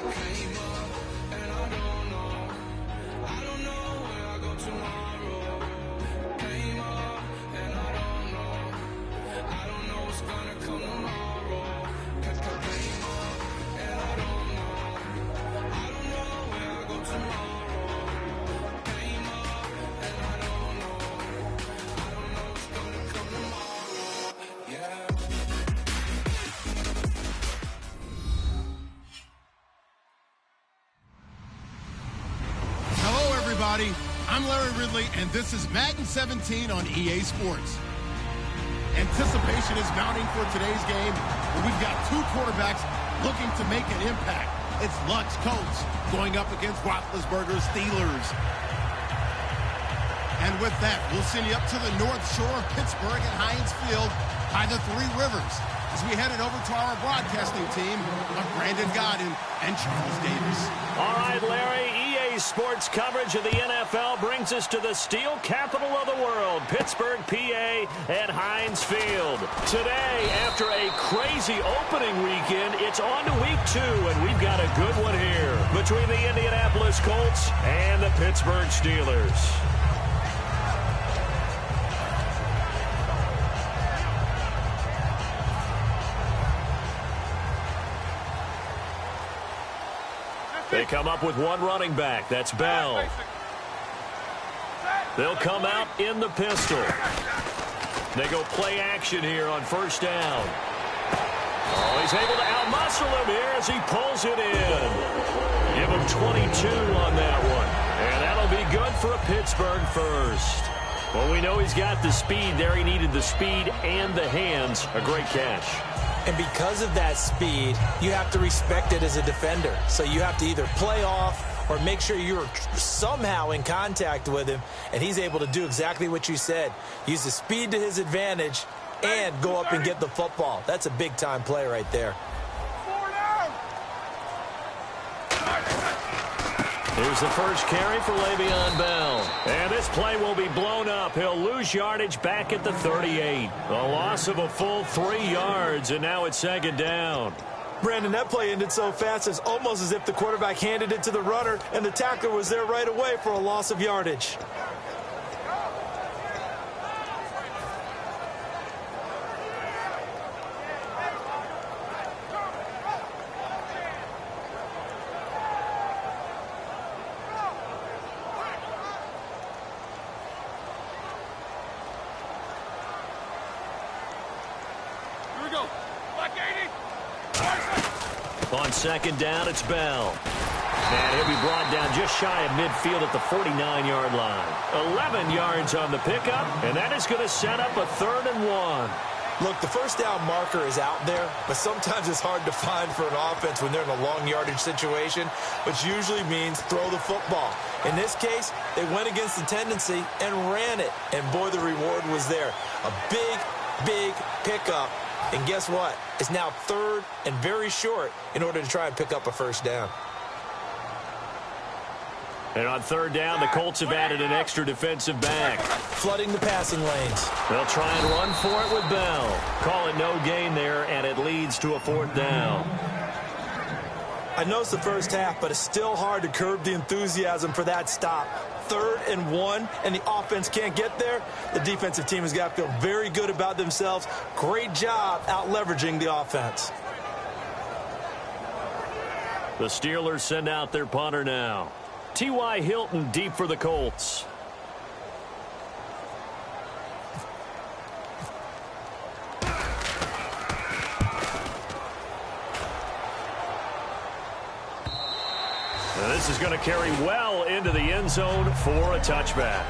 Came up and I don't know where I go tomorrow. Came up and I don't know what's gonna come tomorrow. Came up and I don't know where I go tomorrow. Came up and I don't know what's gonna come tomorrow. Yeah. Everybody, I'm Larry Ridley, and this is Madden 17 on EA Sports. Anticipation is mounting for today's game, where we've got two quarterbacks looking to make an impact. It's Luck's Colts going up against Roethlisberger's Steelers. And with that, we'll send you up to the North Shore of Pittsburgh at Heinz Field by the Three Rivers, as we headed over to our broadcasting team of Brandon Godden and Charles Davis. All right, Larry, EA Sports coverage of the NFL brings us to the steel capital of the world, Pittsburgh, PA, at Heinz Field. Today, after a crazy opening weekend, it's on to week 2, and we've got a good one here between the Indianapolis Colts and the Pittsburgh Steelers. They come up with one running back. That's Bell. They'll come out in the pistol. They go play action here on first down. Oh, he's able to outmuscle him here as he pulls it in. Give him 22 on that one. And that'll be good for a Pittsburgh first. Well, we know he's got the speed there. He needed the speed and the hands. A great catch. And because of that speed, you have to respect it as a defender. So you have to either play off or make sure you're somehow in contact with him, and he's able to do exactly what you said. Use the speed to his advantage and go up and get the football. That's a big-time play right there. Here's the first carry for Le'Veon Bell. And this play will be blown up. He'll lose yardage back at the 38. A loss of a full 3 yards, and now it's second down. Brandon, that play ended so fast, it's almost as if the quarterback handed it to the runner, and the tackler was there right away for a loss of yardage. On second down, it's Bell. And he'll be brought down just shy of midfield at the 49-yard line. 11 yards on the pickup, and that is going to set up a 3rd and 1. Look, the first down marker is out there, but sometimes it's hard to find for an offense when they're in a long yardage situation, which usually means throw the football. In this case, they went against the tendency and ran it, and boy, the reward was there. A big pickup. And guess what? It's now 3rd and very short in order to try and pick up a first down. And on 3rd down, the Colts have added an extra defensive back. Flooding the passing lanes. They'll try and run for it with Bell. Call it no gain there, and it leads to a 4th down. I know it's the first half, but it's still hard to curb the enthusiasm for that stop. 3rd and 1, and the offense can't get there. The defensive team has got to feel very good about themselves. Great job out leveraging the offense. The Steelers send out their punter now. T.Y. Hilton deep for the Colts. And this is going to carry well into the end zone for a touchback.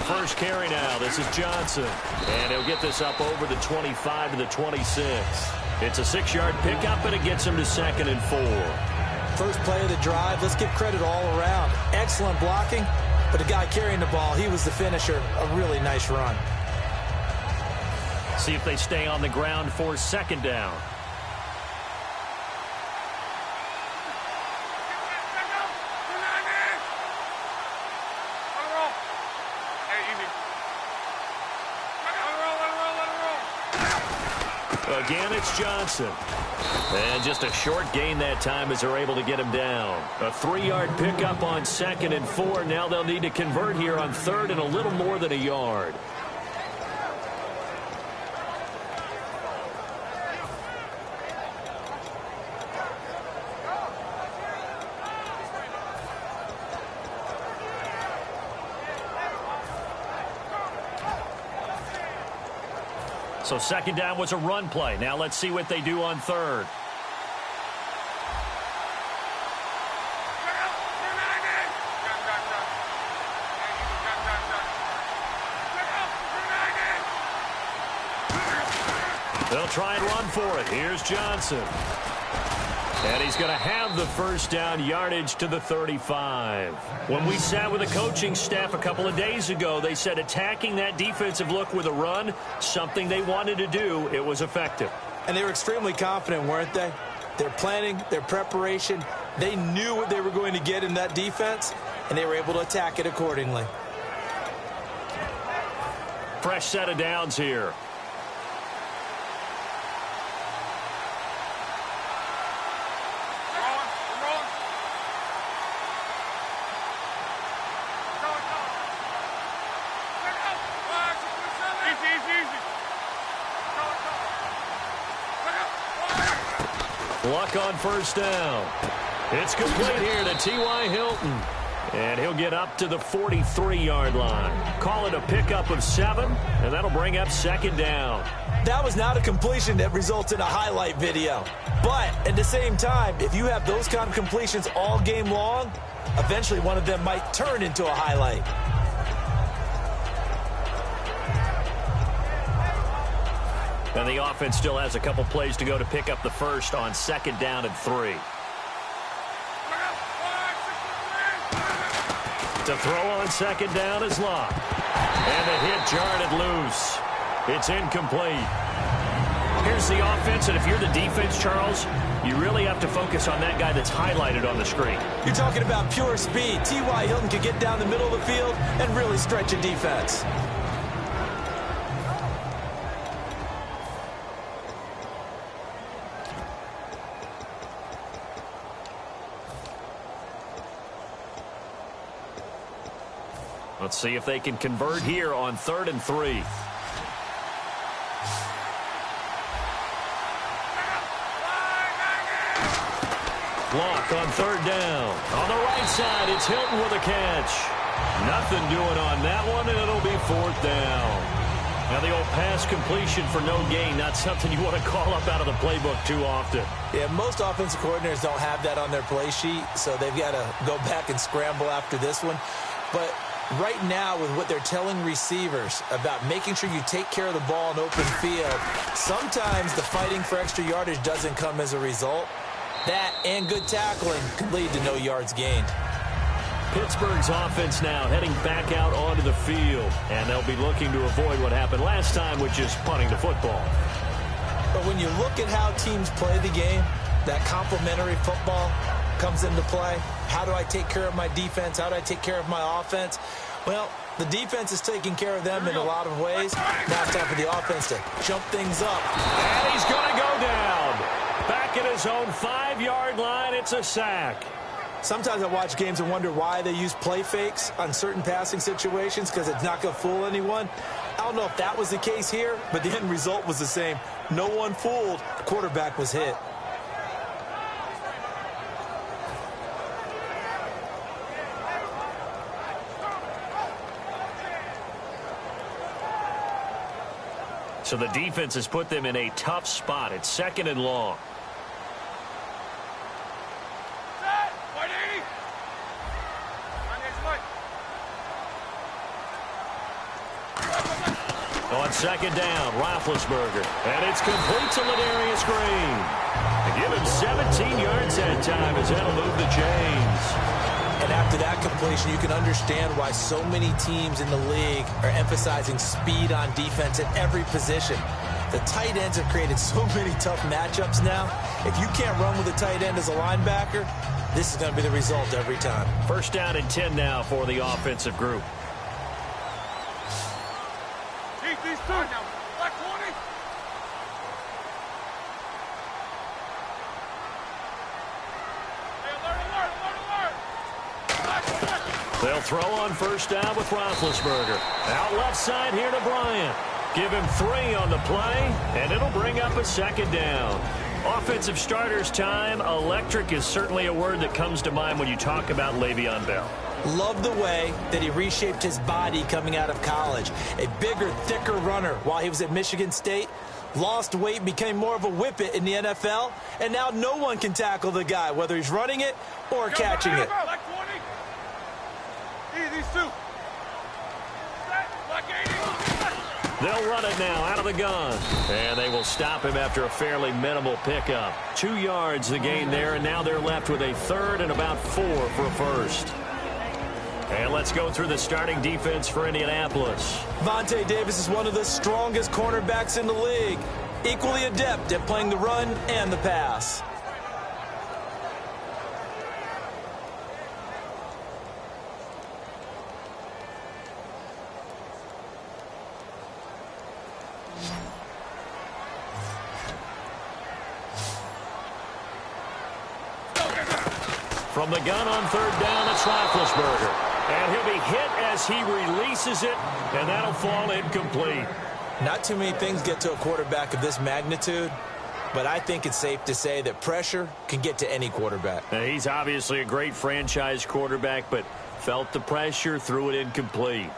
First carry now. This is Johnson. And he'll get this up over the 25 to the 26. It's a 6-yard pickup, and it gets him to 2nd and 4. first play of the drive. Let's give credit all around. Excellent blocking, but the guy carrying the ball, he was the finisher. A really nice run. See if they stay on the ground for second down. Again, it's Johnson. And just a short gain that time as they're able to get him down. A 3-yard pickup on 2nd and 4. Now they'll need to convert here on 3rd and a little more than a yard. So 2nd down was a run play. Now let's see what they do on 3rd. They'll try and run for it. Here's Johnson. And he's going to have the first down, yardage to the 35. When we sat with the coaching staff a couple of days ago, they said attacking that defensive look with a run, something they wanted to do. It was effective. And they were extremely confident, weren't they? Their planning, their preparation, they knew what they were going to get in that defense, and they were able to attack it accordingly. Fresh set of downs here. Luck on first down. It's complete here to T.Y. Hilton. And he'll get up to the 43-yard line. Call it a pickup of 7, and that'll bring up 2nd down. That was not a completion that results in a highlight video. But at the same time, if you have those kind of completions all game long, eventually one of them might turn into a highlight. And the offense still has a couple plays to go to pick up the first on 2nd down and 3. To throw on 2nd down is Locke. And the hit jarred it loose. It's incomplete. Here's the offense, and if you're the defense, Charles, you really have to focus on that guy that's highlighted on the screen. You're talking about pure speed. T.Y. Hilton can get down the middle of the field and really stretch a defense. Let's see if they can convert here on 3rd and 3. Block on 3rd down. On the right side, it's Hilton with a catch. Nothing doing on that one, and it'll be 4th down. Now the old pass completion for no gain, not something you want to call up out of the playbook too often. Yeah, most offensive coordinators don't have that on their play sheet, so they've got to go back and scramble after this one. But right now, with what they're telling receivers about making sure you take care of the ball in open field, sometimes the fighting for extra yardage doesn't come as a result. That and good tackling could lead to no yards gained. Pittsburgh's offense now heading back out onto the field, and they'll be looking to avoid what happened last time, which is punting the football. But when you look at how teams play the game, that complementary football comes into play. How do I take care of my defense? How do I take care of my offense? Well, the defense is taking care of them in a lot of ways. Now it's time for the offense to jump things up. And he's going to go down. Back at his own 5-yard line, it's a sack. Sometimes I watch games and wonder why they use play fakes on certain passing situations, because it's not going to fool anyone. I don't know if that was the case here, but the end result was the same. No one fooled. The quarterback was hit. So the defense has put them in a tough spot. It's 2nd and long. On 2nd down, Roethlisberger. And it's complete to Ladarius Green. To give him 17 yards that that time as that'll move the chains. And after that completion, you can understand why so many teams in the league are emphasizing speed on defense at every position. The tight ends have created so many tough matchups now. If you can't run with a tight end as a linebacker, this is going to be the result every time. First down and 10 now for the offensive group. These two. Black 20. They'll throw on first down with Roethlisberger. Out left side here to Bryant. Give him 3 on the play, and it'll bring up a second down. Offensive starters time. Electric is certainly a word that comes to mind when you talk about Le'Veon Bell. Love the way that he reshaped his body coming out of college. A bigger, thicker runner while he was at Michigan State. Lost weight, became more of a whippet in the NFL, and now no one can tackle the guy, whether he's running it or catching it. Black 20. These two. Black 80. They'll run it now out of the gun. And they will stop him after a fairly minimal pickup. 2 yards the gain there, and now they're left with a third and about 4 for a first. And let's go through the starting defense for Indianapolis. Vontae Davis is one of the strongest cornerbacks in the league. Equally adept at playing the run and the pass. From the gun on third down, it's Roethlisberger. And he'll be hit as he releases it, and that'll fall incomplete. Not too many things get to a quarterback of this magnitude, but I think it's safe to say that pressure can get to any quarterback. Now, he's obviously a great franchise quarterback, but felt the pressure, threw it incomplete.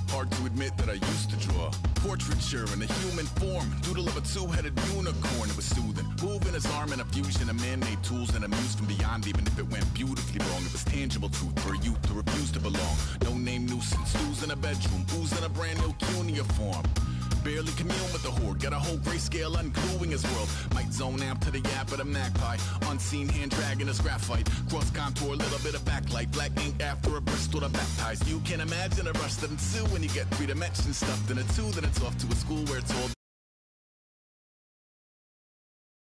Hard to admit that I used to draw portraiture in a human form, doodle of a two-headed unicorn. It was soothing, moving his arm in a fusion of man-made tools and a muse from beyond. Even if it went beautifully wrong, it was tangible truth for a youth to refuse to belong. No name nuisance, who's in a bedroom, who's in a brand new cuneiform. Barely commune with the horde, got a whole grayscale ungluing his world. Might zone amp to the yap of the magpie, unseen hand dragging his graphite. Cross contour, little bit of backlight, black ink after a Bristol to baptize. You can imagine a rush that ensue when you get 3 dimensions stuffed in a 2. Then it's off to a school where it's all